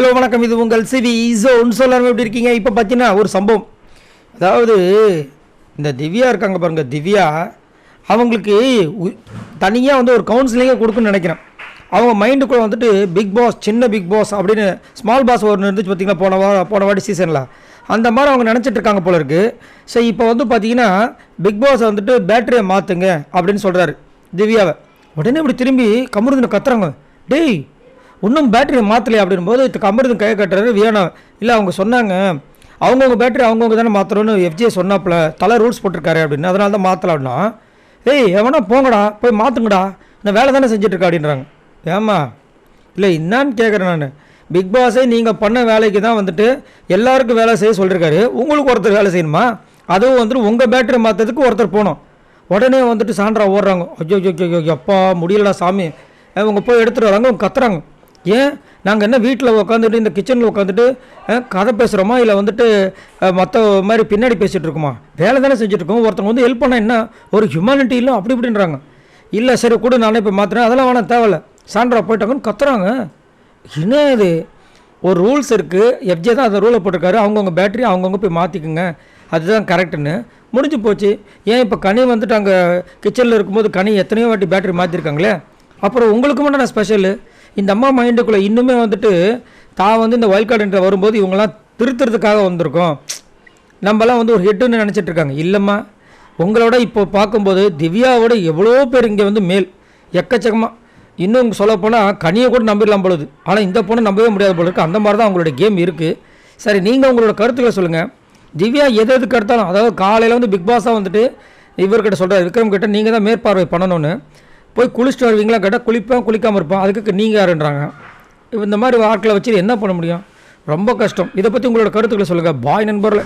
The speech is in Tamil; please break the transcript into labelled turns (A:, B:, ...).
A: ஹலோ வணக்கம், இது உங்கள் சிவி ஜோன். சொல்லாமல் எப்படி இருக்கீங்க? இப்போ பார்த்தீங்கன்னா ஒரு சம்பவம், அதாவது இந்த திவ்யா இருக்காங்க பாருங்கள், திவ்யா அவங்களுக்கு தனியாக வந்து ஒரு கவுன்சிலிங்கே கொடுக்குன்னு நினைக்கிறேன். அவங்க மைண்டுக்குள்ளே வந்துட்டு பிக் பாஸ், சின்ன பிக் பாஸ் அப்படின்னு ஸ்மால் பாஸ் ஒரு இருந்துச்சு பார்த்தீங்களா, போன வாட்டி சீசனில் அந்த மாதிரி அவங்க நினச்சிட்டு இருக்காங்க போல இருக்குது. ஸோ இப்போ வந்து பார்த்தீங்கன்னா பிக் பாஸ் வந்துட்டு பேட்டரியை மாற்றுங்க அப்படின்னு சொல்கிறாரு திவ்யாவை. உடனே இப்படி திரும்பி கமருதுன்னு கத்துறாங்க, டேய் இன்னும் பேட்டரியை மாற்றலையா அப்படின்போது கமருது கையை கட்டுறாரு வியானா. இல்லை அவங்க சொன்னாங்க அவங்கவுங்க பேட்டரி அவங்கவுங்க தானே மாற்றணும்னு எஃப்ஜே சொன்னாப்புல, தலை ரூல்ஸ் போட்டிருக்காரு அப்படின்னு, அதனால தான் மாற்றலாம்னா. ஏய் எவனா போங்கடா போய் மாற்றுங்கடா, நான் வேலை தானே செஞ்சுட்ருக்கா அப்படின்றாங்க. ஏம்மா இல்லை என்னான்னு கேட்குறேன் நான். பிக் பாஸே நீங்கள் பண்ண வேலைக்கு தான் வந்துட்டு எல்லாருக்கும் வேலை செய்ய சொல்லியிருக்காரு, உங்களுக்கு ஒருத்தர் வேலை செய்யணுமா? அதுவும் வந்துட்டு உங்கள் பேட்டரி மாற்றதுக்கு ஒருத்தர் போகணும். உடனே வந்துட்டு சாண்ட்ரா ஓடுறாங்க, ஐயோ ஐயோ எப்பா முடியலடா சாமி, அவங்க போய் எடுத்துகிட்டு வராங்க. அவங்க கத்துறாங்க, ஏன் நாங்கள் என்ன வீட்டில் உட்காந்துட்டு இந்த கிச்சனில் உட்காந்துட்டு கதை பேசுகிறோமா, இல்லை வந்துட்டு மற்ற மாதிரி பின்னாடி பேசிகிட்டு இருக்கோமா? வேலை தானே செஞ்சுட்ருக்கோம், ஒருத்தவங்க வந்து ஹெல்ப் பண்ணால் என்ன ஒரு ஹியூமானிட்டி இல்லை அப்படி இப்படின்றாங்க. இல்லை சரி கூட நானே இப்போ மாற்றுறேன், அதெல்லாம் வேணாம் தேவையில்ல, சாண்ட்ரா போயிட்டாங்கன்னு கத்துறாங்க. என்ன இது, ஒரு ரூல்ஸ் இருக்குது, எஃப்ஜே தான் அந்த ரூலை போட்டிருக்காரு, அவங்கவுங்க பேட்டரி அவங்கவுங்க போய் மாற்றிக்குங்க, அதுதான் கரெக்டுன்னு முடிஞ்சு போச்சு. ஏன் இப்போ கனி வந்துட்டு அங்கே கிச்சனில் இருக்கும்போது கனி எத்தனையோ வாட்டி பேட்டரி மாற்றிருக்காங்களே, அப்புறம் உங்களுக்கு மட்டும் நான் ஸ்பெஷலு? இந்த அம்மா மைண்டுக்குள்ளே இன்னுமே வந்துட்டு தான் வந்து இந்த வைல்ட் கார்டு என்ற வரும்போது இவங்களாம் திருத்துறதுக்காக வந்திருக்கோம், நம்மலாம் வந்து ஒரு ஹெட்டுன்னு நினச்சிட்டு இருக்காங்க. இல்லைம்மா, உங்களோட இப்போ பார்க்கும்போது திவ்யாவோட எவ்வளோ பேர் இங்கே வந்து மேல் எக்கச்சக்கமாக. இன்னும் சொல்லப்போனால் கனியை கூட நம்பிடலாம் பொழுது, ஆனால் இந்த பொண்ணை நம்பவே முடியாத போல இருக்குது. அந்த மாதிரி தான் அவங்களோட கேம் இருக்குது. சரி, நீங்கள் உங்களோட கருத்துக்களை சொல்லுங்கள். திவ்யா எதுக்கு எடுத்தாலும், அதாவது காலையில் வந்து பிக் பாஸாக வந்துட்டு இவர்கிட்ட சொல்கிறார், விக்ரம் கிட்ட நீங்கள் தான் மேற்பார்வை பண்ணணும்னு, போய் குளிச்சுட்டு வருவீங்களா கேட்டால் குளிப்பேன், குளிக்காமல் இருப்போம், அதுக்கு நீங்கள் யாருன்றாங்க. இந்த மாதிரி ஆட்களை வச்சு என்ன பண்ண முடியும்? ரொம்ப கஷ்டம். இதை பற்றி உங்களோட கருத்துக்களை சொல்லுங்கள். பாய் நண்பர்களே.